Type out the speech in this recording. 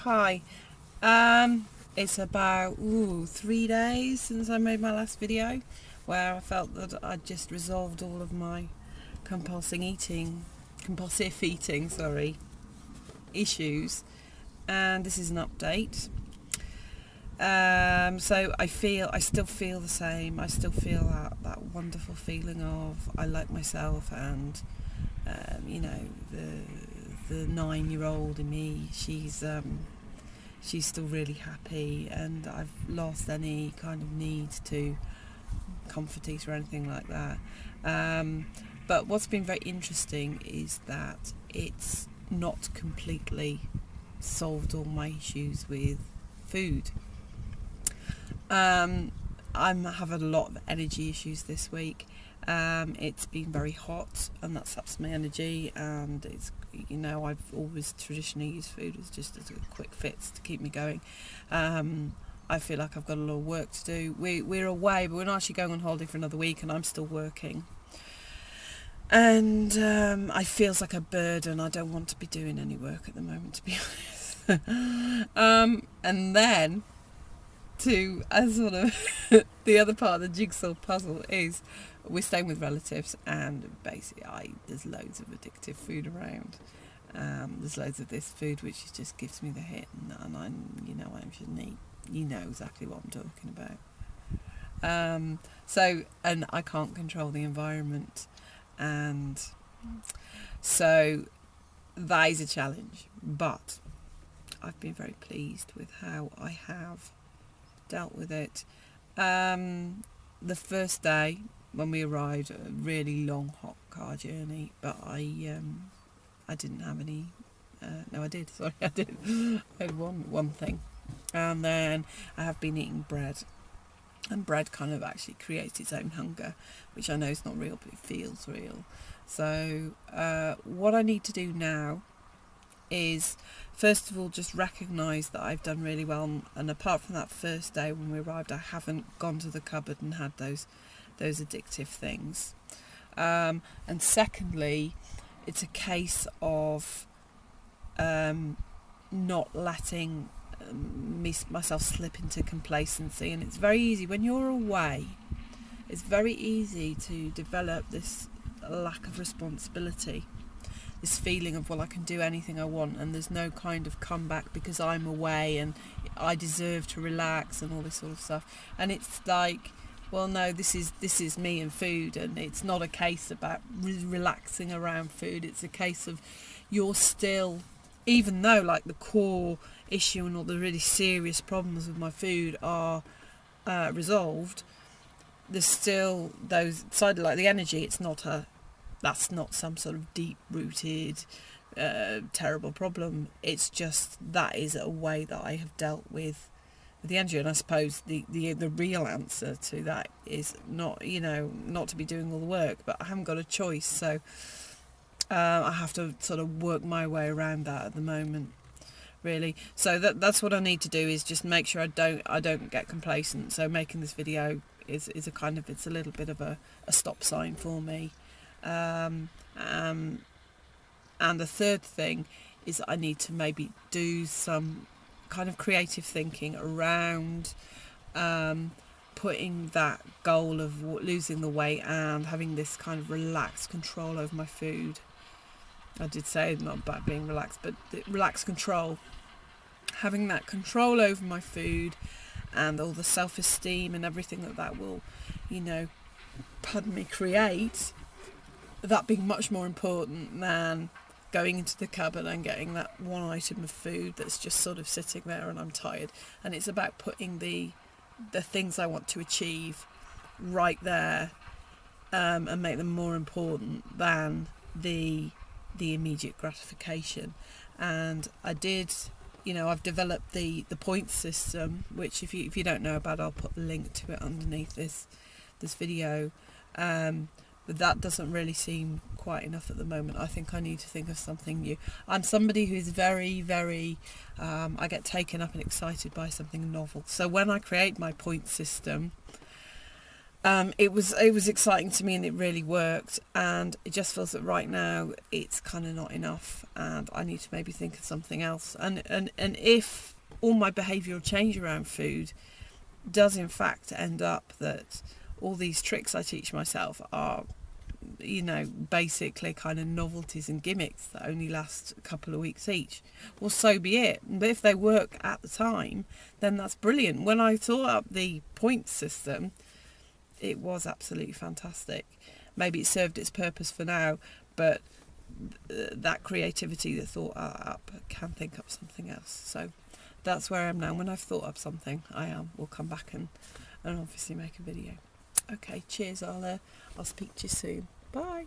Hi. It's about 3 days since I made my last video, where I felt that I'd just resolved all of my compulsive eating, issues, and this is an update. So I still feel the same. I still feel that wonderful feeling of I like myself, and the 9-year-old in me, she's still really happy, and I've lost any kind of need to comfort eat or anything like that. But what's been very interesting is that it's not completely solved all my issues with food. I'm having a lot of energy issues this week. It's been very hot, and that saps my energy, and I've always traditionally used food as just as a quick fix to keep me going. I feel like I've got a lot of work to do. We're away, but we're not actually going on holiday for another week, and I'm still working. And I feels like a burden. I don't want to be doing any work at the moment, to be honest. And then, as sort of the other part of the jigsaw puzzle is we're staying with relatives, and basically there's loads of addictive food around. There's loads of this food which just gives me the hit, and I shouldn't eat. You know exactly what I'm talking about. And I can't control the environment, and so that is a challenge. But I've been very pleased with how I have dealt with it. The first day when we arrived, a really long hot car journey, but I didn't have any. No, I did. Sorry, I did. I had one thing, and then I have been eating bread, and bread kind of actually creates its own hunger, which I know is not real, but it feels real. So what I need to do now is, first of all, just recognise that I've done really well, and apart from that first day when we arrived, I haven't gone to the cupboard and had those addictive things. And secondly, it's a case of not letting myself slip into complacency. And it's very easy when you're away. It's very easy to develop this lack of responsibility, this feeling of, well, I can do anything I want, and there's no kind of comeback because I'm away and I deserve to relax and all this sort of stuff. And it's like, well, no, this is me and food, and it's not a case about relaxing around food. It's a case of you're still, even though like the core issue and all the really serious problems with my food are resolved, there's still those side, like the energy. That's not some sort of deep-rooted terrible problem. It's just that is a way that I have dealt with the energy. And I suppose the real answer to that is not to be doing all the work, but I haven't got a choice. So I have to sort of work my way around that at the moment, really. So that's what I need to do, is just make sure I don't get complacent. So making this video is it's a little bit of a stop sign for me. And the third thing is I need to maybe do some kind of creative thinking around putting that goal of losing the weight and having this kind of relaxed control over my food. I did say not about being relaxed, but relaxed control. Having that control over my food and all the self-esteem and everything that will, create, that being much more important than going into the cupboard and getting that one item of food that's just sort of sitting there and I'm tired. And it's about putting the things I want to achieve right there, and make them more important than the immediate gratification. And I did, I've developed the points system, which if you don't know about, I'll put a link to it underneath this video. But that doesn't really seem quite enough at the moment. I think I need to think of something new. I'm somebody who's very, very, I get taken up and excited by something novel. So when I create my point system, It was exciting to me, and it really worked, and it just feels that right now it's kind of not enough, and I need to maybe think of something else. And if all my behavioural change around food does in fact end up that all these tricks I teach myself are, you know, basically kind of novelties and gimmicks that only last a couple of weeks each, well, so be it. But if they work at the time, then that's brilliant. When I thought up the points system, it was absolutely fantastic. Maybe it served its purpose for now, but that creativity that thought up can think up something else. So that's where I am now. When I've thought up something, we'll come back and obviously make a video. Okay, cheers. I'll speak to you soon. Bye.